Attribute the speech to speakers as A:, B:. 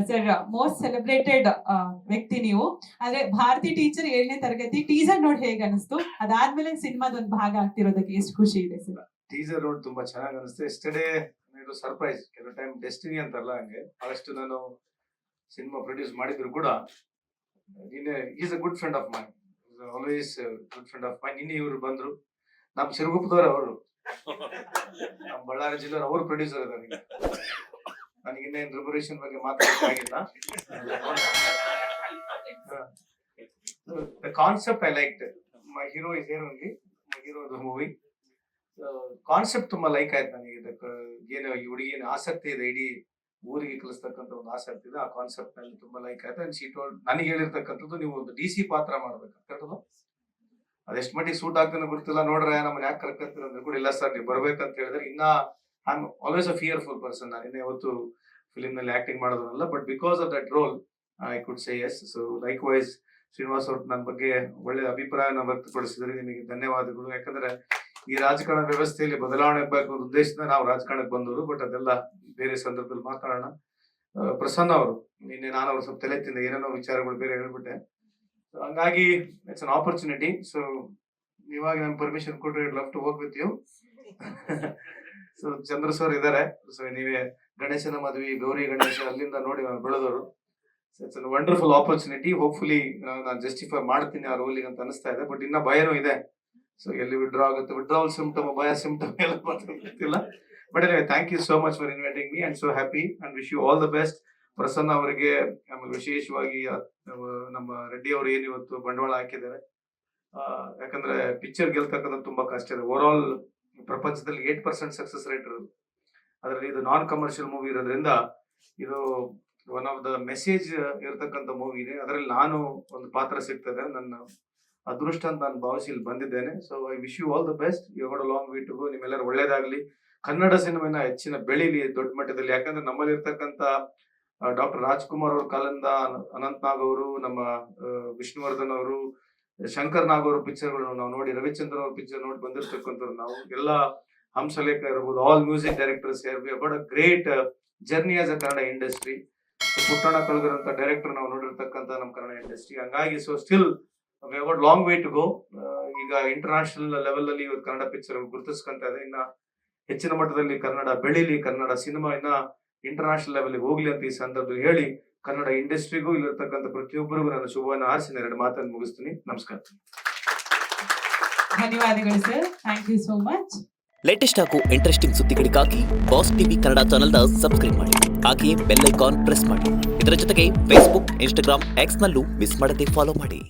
A: Sir most celebrated ವ್ಯಕ್ತಿ ನೀವು. ಆದ್ರೆ ಭಾರತಿ ಟೀಚರ್ 7ನೇ ತರಗತಿ ಟೀಸರ್ ನೋಡಿ ಹೇಗೆ ಅನಿಸ್ತು? ಅದಾದ್ಮೇಲೆ ಸಿನಿಮಾದ ಒಂದು ಭಾಗ ಆಗ್ತಿರೋದಕ್ಕೆ ಎಷ್ಟು ಖುಷಿ ಇದೆ ಸರ್?
B: ಟೀಸರ್ ನೋಡಿ ತುಂಬಾ ಚೆನ್ನಾಗಿ ಅನಿಸ್ತು. ಎಸ್ಟರ್ಡೇ ಇದು ಸರ್ಪ್ರೈಸ್. ಕೆಲವು ಟೈಮ್ ಡೆಸ್ಟಿನಿ ಅಂತಾರಲ್ಲ ಹಂಗೆ. ಅಷ್ಟು ನಾನು ಸಿನಿಮಾ ಪ್ರೊಡ್ಯೂಸ್ ಮಾಡಿದ್ರು ಕೂಡ is a good friend of main, always good friend of main. ನಿನ್ನೆ ಇವರು ಬಂದ್ರು, ನಮ್ ಶಿರಗುಪ್ಪದವ್ರು ಅವರು, ನಮ್ಮ ಬಳ್ಳಾರಿ ಜಿಲ್ಲೆಯವ್ರು, ಅವರು ಪ್ರೊಡ್ಯೂಸರ್ ಇದ್ದಾರೆ. ನನಗೆ ಇನ್ನೇನು ರಿಸರ್ವೇಶನ್ ಬಗ್ಗೆ ಮಾತಾಡೋಕ್ಕಾಗಿಲ್ಲ. The concept I liked. My hero is here only. My hero of the movie. Concept ತುಂಬಾ ಲೈಕ್ ಆಯ್ತು ನನಗೆ. ಏನು ಈ ಹುಡುಗಿನ ಆಸಕ್ತಿ ಇದೆ, ಇಡೀ ಊರಿಗೆ ಕಲಿಸ್ತಕ್ಕಂಥ ಒಂದು ಆಸಕ್ತಿ ಇದೆ. ಆ ಕಾನ್ಸೆಪ್ಟ್ ನಲ್ಲಿ ತುಂಬಾ ಲೈಕ್ ಆಯ್ತು. ಅಂಡ್ ಶೀ ಟೋಲ್ಡ್, ನನಗೆ ಹೇಳಿರ್ತಕ್ಕಂಥದ್ದು ನೀವು ಒಂದು DC ಪಾತ್ರ ಮಾಡ್ಬೇಕಂತದ್ದು. ಅದೆಷ್ಟು ಮಟ್ಟಿಗೆ ಸೂಟ್ ಆಗ್ತಾನೆ ಗೊತ್ತಿಲ್ಲ. ನೋಡ್ರೆ ನಮ್ಮನ್ನ ಯಾಕೆ ಕರ್ಕಂತೀರ ಅಂದ್ರೆ ಕೂಡ ಇಲ್ಲ ಸರ್ ನೀವು ಬರ್ಬೇಕಂತ ಹೇಳಿದ್ರೆ. ಇನ್ನ I am always a fearful person. ನಾನು ಇನ್ನೇ ಯಾವತ್ತು ಫಿಲಿಂ ನಲ್ಲಿ ಆಕ್ಟಿಂಗ್ ಮಾಡೋದಲ್ಲ, but because of that role I could say yes. So like ವೈಸ್ ಶ್ರೀನಿವಾಸ್ ಅವ್ರು ನನ್ನ ಬಗ್ಗೆ ಒಳ್ಳೆ ಅಭಿಪ್ರಾಯನ ವ್ಯಕ್ತಪಡಿಸಿದ್ರೆ ನಿಮಗೆ ಧನ್ಯವಾದಗಳು. ಯಾಕಂದ್ರೆ ಈ ರಾಜಕಾರಣ ವ್ಯವಸ್ಥೆಯಲ್ಲಿ ಬದಲಾವಣೆ ಆಗಬೇಕು ಅನ್ನೋ ಉದ್ದೇಶದಿಂದ ನಾವು ರಾಜಕಾರಣಕ್ಕೆ ಬಂದವರು. ಬಟ್ ಅದೆಲ್ಲ ಬೇರೆ ಸಂದರ್ಭದಲ್ಲಿ ಮಾತಾಡೋಣ. ಪ್ರಸನ್ನ ಅವರು, ನಿನ್ನೆ ನಾನು ಅವ್ರು ಸ್ವಲ್ಪ ತಲೆ ತಿಂದೆ, ಏನೇನೋ ವಿಚಾರಗಳು ಬೇರೆ ಹೇಳ್ಬಿಟ್ಟೆ. ಹಂಗಾಗಿ ಇಟ್ಸ್ ಅನ್ ಆಪರ್ಚುನಿಟಿ. ಸೊ ಇವಾಗ ನನ್ ಪರ್ಮಿಷನ್ ಕೊಟ್ಟರೆ love to work with you. So Chandra sir ಇದಾರೆ. ಸೊ ನೀವೇ ಗಣೇಶನ ಮದ್ವಿ, ಗೌರಿ ಗಣೇಶ ಅಲ್ಲಿಂದ ನೋಡಿ ನಾನು ಬೆಳೆದವರು. It's an wonderful opportunity. Hopefully ನಾನು ಜಸ್ಟಿಫೈ ಮಾಡ್ತೀನಿ ಆ ರೋಲಿಗೆ ಅಂತ ಅನಿಸ್ತಾ ಇದೆ. ಬಟ್ ಇನ್ನ ಭಯನೂ ಇದೆ. ಸೊ ಎಲ್ಲಿ ವಿಡ್ರಾ ಆಗುತ್ತೆ, ವಿಡ್ರಾವಲ್ ಸಿಂಪ್ಟಮ್, ಭಯ ಸಿಂಪ್ಟಮ್ ಎಲ್ಲ ಗೊತ್ತಿಲ್ಲ. But thank you so much for inviting me. And so happy and wish you all the best. Prasanna ಅವರಿಗೆ ಆಮೇಲೆ ವಿಶೇಷವಾಗಿ ನಮ್ಮ ರೆಡ್ಡಿ ಅವರು ಏನು ಇವತ್ತು ಬಂಡವಾಳ ಹಾಕಿದ್ದಾರೆ. ಯಾಕಂದ್ರೆ ಪಿಕ್ಚರ್ ಗೆಲ್ತಕ್ಕಂಥ ತುಂಬಾ ಕಷ್ಟ ಇದೆ. ಓವರ್ ಆಲ್ ಪ್ರಪಂಚದಲ್ಲಿ 8% ಸಕ್ಸಸ್ ರೇಟ್ ಇರೋದು. ಅದರಲ್ಲಿ ಇದು ನಾನ್ ಕಮರ್ಷಿಯಲ್ ಮೂವಿ ಇರೋದ್ರಿಂದ ಇದು ಒನ್ ಆಫ್ ದ ಮೆಸೇಜ್ ಇರತಕ್ಕಂಥ ಮೂವಿ ಇದೆ. ಅದರಲ್ಲಿ ನಾನು ಒಂದು ಪಾತ್ರ ಸಿಗ್ತದೆ. ನನ್ನ ಅದೃಷ್ಟ ಅಂತ ನಾನು ಭಾವಿಸಿ ಇಲ್ಲಿ ಬಂದಿದ್ದೇನೆ. So I wish you all the best. You got a long way to go. ನಿಮ್ಮೆಲ್ಲರೂ ಒಳ್ಳೇದಾಗ್ಲಿ. ಕನ್ನಡ ಸಿನಿಮಾನ ಹೆಚ್ಚಿನ ಬೆಳೀಲಿ ದೊಡ್ಡ ಮಟ್ಟದಲ್ಲಿ. ಯಾಕಂದ್ರೆ ನಮ್ಮಲ್ಲಿ ಇರ್ತಕ್ಕಂಥ ಡಾಕ್ಟರ್ ರಾಜ್ಕುಮಾರ್ ಅವ್ರ ಕಾಲದಿಂದ ಅನಂತ್ ನಾಗ್ ಅವರು, ನಮ್ಮ ವಿಷ್ಣುವರ್ಧನ್ ಅವರು, ಶಂಕರ್ ನಾಗ್ ಅವ್ರ ಪಿಕ್ಚರ್ಗಳು ನಾವು ನೋಡಿ, ರವಿಚಂದ್ರನ್ ಅವ್ರ ಪಿಕ್ಚರ್ ನೋಡಿ ಬಂದಿರ್ತಕ್ಕಂಥವ್ರು ನಾವು. ಎಲ್ಲ ಹಂಸಲೇಖ ಇರ್ಬೋದು, all music directors here we got a great journey as a Kannada industry. Puttanna ಕಳಗರಂತ ಡೈರೆಕ್ಟರ್ ನಾವು ನೋಡಿರ್ತಕ್ಕಂಥ ನಮ್ಮ ಕನ್ನಡ ಇಂಡಸ್ಟ್ರಿ. ಹಂಗಾಗಿ so still we got long way to go. ಈಗ ಇಂಟರ್ನ್ಯಾಷನಲ್ ಲೆವೆಲ್ ಅಲ್ಲಿ ಇವತ್ತು ಕನ್ನಡ ಪಿಕ್ಚರ್ ಗುರುತಿಸ್ಕೊಂತ ಇದೆ. ಇನ್ನ ಹೆಚ್ಚಿನ ಮಟ್ಟದಲ್ಲಿ ಕನ್ನಡ ಬೆಳೀಲಿ, ಕನ್ನಡ ಸಿನಿಮಾ ಇನ್ನ ಇಂಟರ್ನ್ಯಾಷನಲ್ ಲೆವೆಲ್ ಹೋಗ್ಲಿ ಅಂತ ಈ ಸಂದರ್ಭದಲ್ಲಿ ಹೇಳಿ, ಕನ್ನಡ ಇಂಡಸ್ಟ್ರಿಗೂ ಇಲ್ಲಿರ್ತಕ್ಕಂಥ ಪ್ರತಿಯೊಬ್ಬರಿಗೂ ನಾನು ಶುಭವನ್ನು ಹಾರಿಸಿ 2 ಮಾತನ್ನು ಮುಗಿಸ್ತೀನಿ. ನಮಸ್ಕಾರ.
A: ಧನ್ಯವಾದಗಳು sir. Thank you so much.
C: Latest ಹಾಗೂ ಇಂಟ್ರೆಸ್ಟಿಂಗ್ ಸುದ್ದಿಗಳಿಗಾಗಿ ಬಾಸ್ ಟಿವಿ ಕನ್ನಡ ಚಾನೆಲ್ನ ಸಬ್ಸ್ಕ್ರೈಬ್ ಮಾಡಿ. ಹಾಗೆಯೇ ಬೆಲ್ ಐಕಾನ್ ಪ್ರೆಸ್ ಮಾಡಿ. ಇದರ ಜೊತೆಗೆ ಫೇಸ್ಬುಕ್, ಇನ್ಸ್ಟಾಗ್ರಾಮ್, ಎಕ್ಸ್ ನಲ್ಲೂ ಮಿಸ್ ಮಾಡದೆ ಫಾಲೋ ಮಾಡಿ.